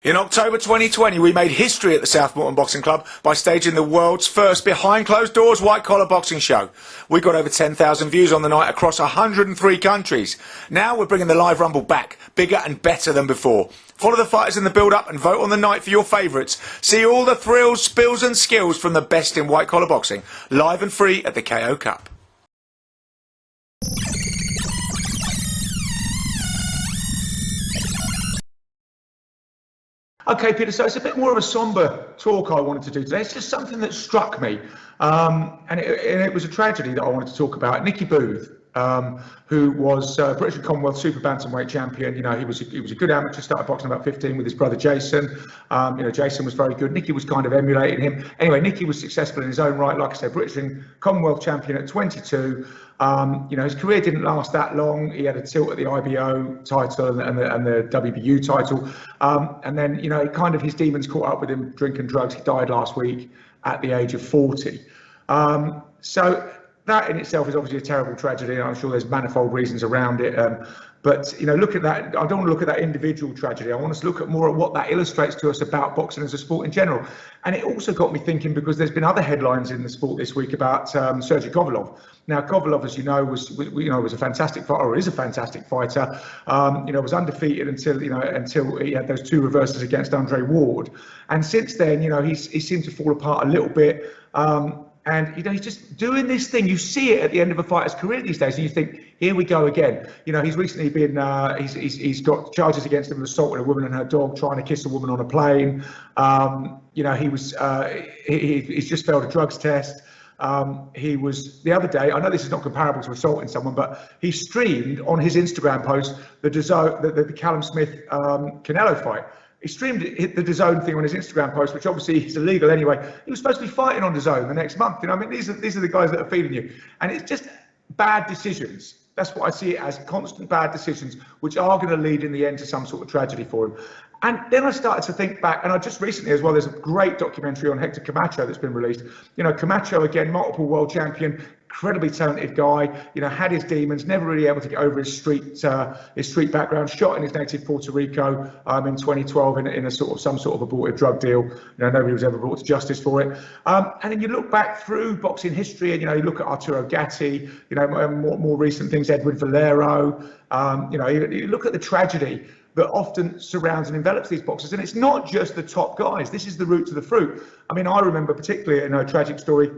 In October 2020, we made history at the Southmorton Boxing Club by staging the world's first behind-closed-doors white-collar boxing show. We got over 10,000 views on the night across 103 countries. Now we're bringing the live rumble back, bigger and better than before. Follow the fighters in the build-up and vote on the night for your favourites. See all the thrills, spills and skills from the best in white-collar boxing, live and free at the KO Cup. Okay, Peter, so it's a bit more of a sombre talk I wanted to do today. It's just something that struck me, and it was a tragedy that I wanted to talk about. Nicky Booth, who was British and Commonwealth super bantamweight champion. You know, he was a good amateur, started boxing about 15 with his brother Jason. You know, Jason was very good. Nicky was kind of emulating him. Anyway, Nicky was successful in his own right. Like I said, British and Commonwealth champion at 22. You know, his career didn't last that long. He had a tilt at the IBO title and the WBU title. And then, you know, his demons caught up with him, drinking drugs. He died last week at the age of 40. So that in itself is obviously a terrible tragedy, and I'm sure there's manifold reasons around it. But, you know, look at that. I don't want to look at that individual tragedy. I want us to look at more at what that illustrates to us about boxing as a sport in general. And it also got me thinking, because there's been other headlines in the sport this week about Sergey Kovalev. Now, Kovalev, as you know, was a fantastic fighter, or is a fantastic fighter. You know, was undefeated until he had those two reverses against Andre Ward. And since then, you know, he seemed to fall apart a little bit. And, you know, he's just doing this thing. You see it at the end of a fighter's career these days, and you think, here we go again. You know, he's recently been, he's got charges against him of assaulting a woman and her dog, trying to kiss a woman on a plane. You know, he's just failed a drugs test. He was, the other day, I know this is not comparable to assaulting someone, but he streamed on his Instagram post the Callum Smith Canelo fight. He streamed the DAZN thing on his Instagram post, which obviously is illegal anyway. He was supposed to be fighting on DAZN the next month. You know, I mean, these are the guys that are feeding you, and it's just bad decisions. That's what I see it as, constant bad decisions, which are going to lead in the end to some sort of tragedy for him. And then I started to think back, and I just recently as well, there's a great documentary on Hector Camacho that's been released. You know, Camacho, again, multiple world champion, incredibly talented guy, you know, had his demons, never really able to get over his street background, shot in his native Puerto Rico in 2012 in a some sort of aborted drug deal. You know, nobody was ever brought to justice for it. And then you look back through boxing history, and, you know, you look at Arturo Gatti, you know, more recent things, Edwin Valero, you know, you look at the tragedy that often surrounds and envelops these boxers. And it's not just the top guys. This is the root to the fruit. I mean, I remember particularly in a tragic story,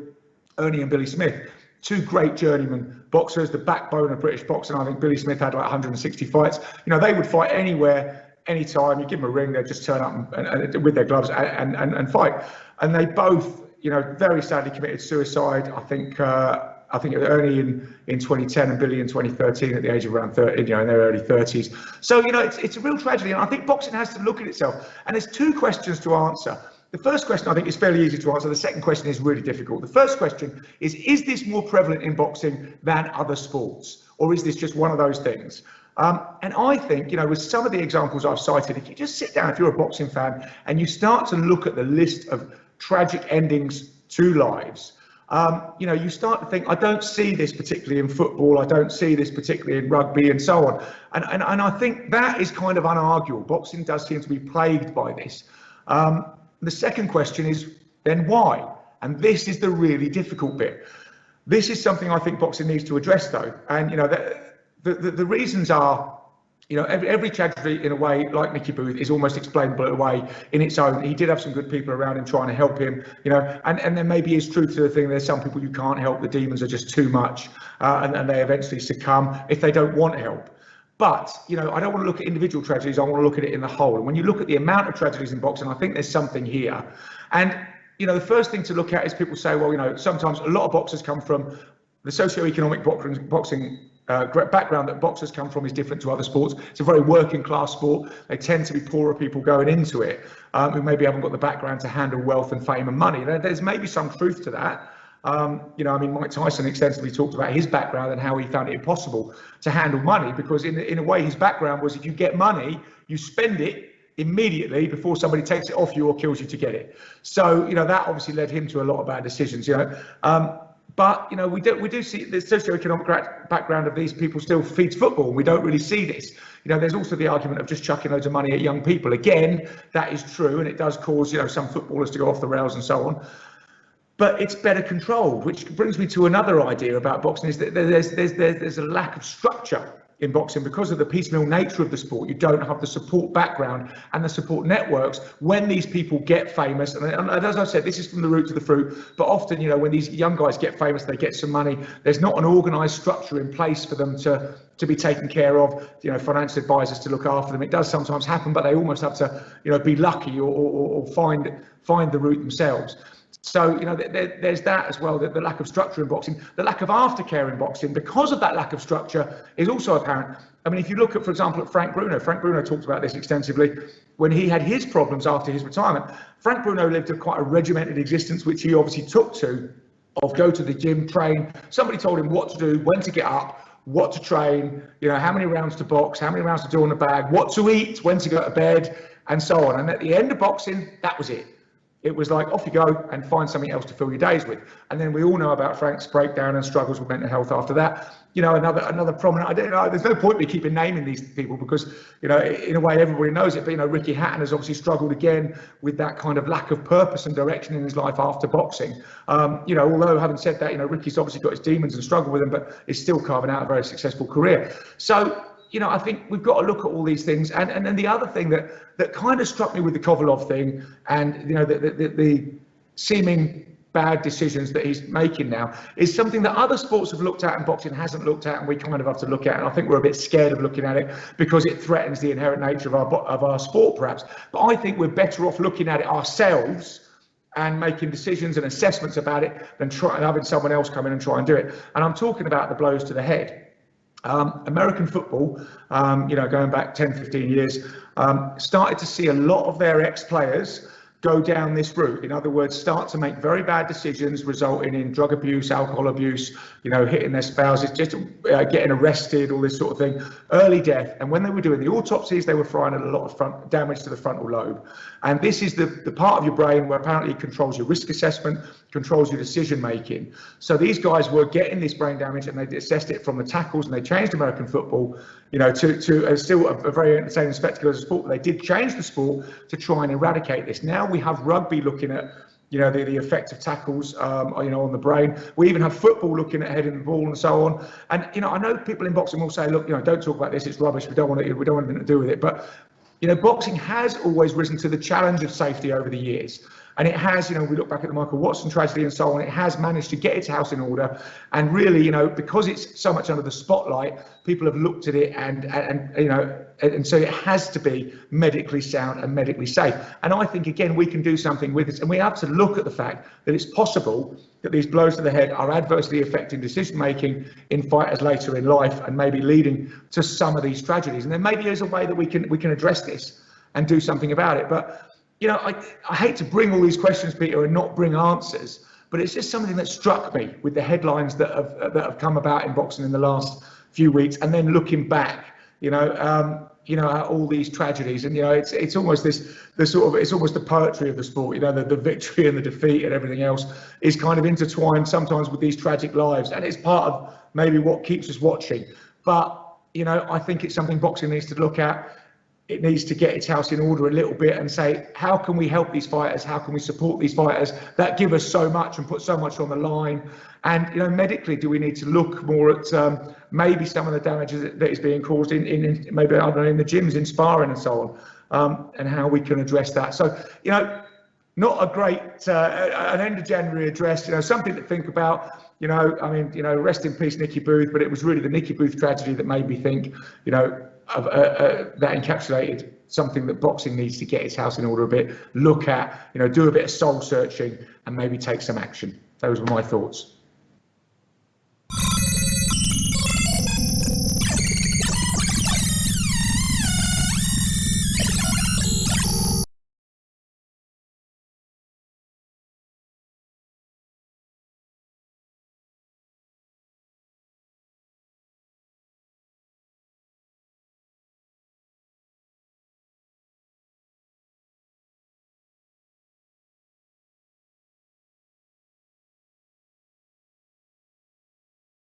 Ernie and Billy Smith, two great journeyman boxers, the backbone of British boxing. I think Billy Smith had like 160 fights. You know, they would fight anywhere, anytime. You give them a ring, they'd just turn up and with their gloves and fight. And they both, you know, very sadly committed suicide. I think Ernie in 2010 and Billy in 2013 at the age of around 30, you know, in their early 30s. So, you know, it's a real tragedy. And I think boxing has to look at itself. And there's two questions to answer. The first question, I think, is fairly easy to answer. The second question is really difficult. The first question is this more prevalent in boxing than other sports? Or is this just one of those things? And I think, you know, with some of the examples I've cited, if you just sit down, if you're a boxing fan, and you start to look at the list of tragic endings to lives, you know, you start to think, I don't see this particularly in football, I don't see this particularly in rugby and so on. And I think that is kind of unarguable. Boxing does seem to be plagued by this. The second question is, then why? And this is the really difficult bit. This is something I think boxing needs to address, though. And, you know, the reasons are, you know, every tragedy in a way, like Nicky Booth, is almost explainable in a way in its own. He did have some good people around him trying to help him, you know, and there maybe is truth to the thing. There's some people you can't help. The demons are just too much, and they eventually succumb if they don't want help. But, you know, I don't want to look at individual tragedies. I want to look at it in the whole. And when you look at the amount of tragedies in boxing, I think there's something here. And, you know, the first thing to look at is people say, well, you know, sometimes a lot of boxers come from the socioeconomic boxing background that boxers come from is different to other sports. It's a very working class sport. They tend to be poorer people going into it, who maybe haven't got the background to handle wealth and fame and money. There's maybe some truth to that. You know, I mean, Mike Tyson extensively talked about his background and how he found it impossible to handle money, because in a way his background was, if you get money, you spend it immediately before somebody takes it off you or kills you to get it. So, you know, that obviously led him to a lot of bad decisions, you know. But we do see the socioeconomic background of these people still feeds football. We don't really see this. There's also the argument of just chucking loads of money at young people. Again, that is true, and it does cause some footballers to go off the rails and so on. But it's better controlled, which brings me to another idea about boxing: is that there's a lack of structure in boxing because of the piecemeal nature of the sport. You don't have the support background and the support networks when these people get famous. And as I said, this is from the root to the fruit. But often, when these young guys get famous, they get some money. There's not an organised structure in place for them to be taken care of. Financial advisors to look after them. It does sometimes happen, but they almost have to, be lucky or find the route themselves. So, there's that as well, the lack of structure in boxing, the lack of aftercare in boxing because of that lack of structure is also apparent. I mean, if you look at, for example, at Frank Bruno talked about this extensively when he had his problems after his retirement. Frank Bruno lived quite a regimented existence, which he obviously took to, of go to the gym, train. Somebody told him what to do, when to get up, what to train, how many rounds to box, how many rounds to do on the bag, what to eat, when to go to bed, and so on. And at the end of boxing, that was it. It was like, off you go and find something else to fill your days with. And then we all know about Frank's breakdown and struggles with mental health after that. Another prominent, I don't know, there's no point me keeping naming these people because, in a way everybody knows it. But, Ricky Hatton has obviously struggled again with that kind of lack of purpose and direction in his life after boxing. Although having said that, Ricky's obviously got his demons and struggle with them, but is still carving out a very successful career. So, I think we've got to look at all these things. And then the other thing that kind of struck me with the Kovalev thing and, the seeming bad decisions that he's making now is something that other sports have looked at and boxing hasn't looked at, and we kind of have to look at. And I think we're a bit scared of looking at it because it threatens the inherent nature of our sport, perhaps. But I think we're better off looking at it ourselves and making decisions and assessments about it than having someone else come in and try and do it. And I'm talking about the blows to the head. American football, going back 10, 15 years, started to see a lot of their ex-players go down this route. In other words, start to make very bad decisions resulting in drug abuse, alcohol abuse, hitting their spouses, just getting arrested, all this sort of thing, early death. And when they were doing the autopsies, they were finding a lot of damage to the frontal lobe. And this is the part of your brain where apparently it controls your risk assessment, controls your decision making. So these guys were getting this brain damage and they assessed it from the tackles, and they changed American football, to still a very entertaining spectacle as a sport. But they did change the sport to try and eradicate this. Now we have rugby looking at the effect of tackles on the brain. We even have football looking at heading the ball and so on. And I know people in boxing will say, look, don't talk about this, it's rubbish, we don't want anything to do with it. But boxing has always risen to the challenge of safety over the years. And it has, we look back at the Michael Watson tragedy and so on, it has managed to get its house in order. And really, because it's so much under the spotlight, people have looked at it and so it has to be medically sound and medically safe. And I think, again, we can do something with this. And we have to look at the fact that it's possible that these blows to the head are adversely affecting decision-making in fighters later in life and maybe leading to some of these tragedies. And then maybe there's a way that we can address this and do something about it. But I hate to bring all these questions, Peter, and not bring answers, but it's just something that struck me with the headlines that have come about in boxing in the last few weeks, and then looking back, at all these tragedies, and it's almost it's almost the poetry of the sport. The victory and the defeat and everything else is kind of intertwined sometimes with these tragic lives, and it's part of maybe what keeps us watching. But I think it's something boxing needs to look at. It needs to get its house in order a little bit and say, how can we help these fighters? How can we support these fighters that give us so much and put so much on the line? And, medically, do we need to look more at maybe some of the damages that is being caused in maybe, I don't know, in the gyms, in sparring and so on, and how we can address that. So, not a great, an end of January address, something to think about. Rest in peace, Nicky Booth, but it was really the Nicky Booth tragedy that made me think, that encapsulated something that boxing needs to get its house in order a bit, look at, do a bit of soul searching and maybe take some action. Those were my thoughts.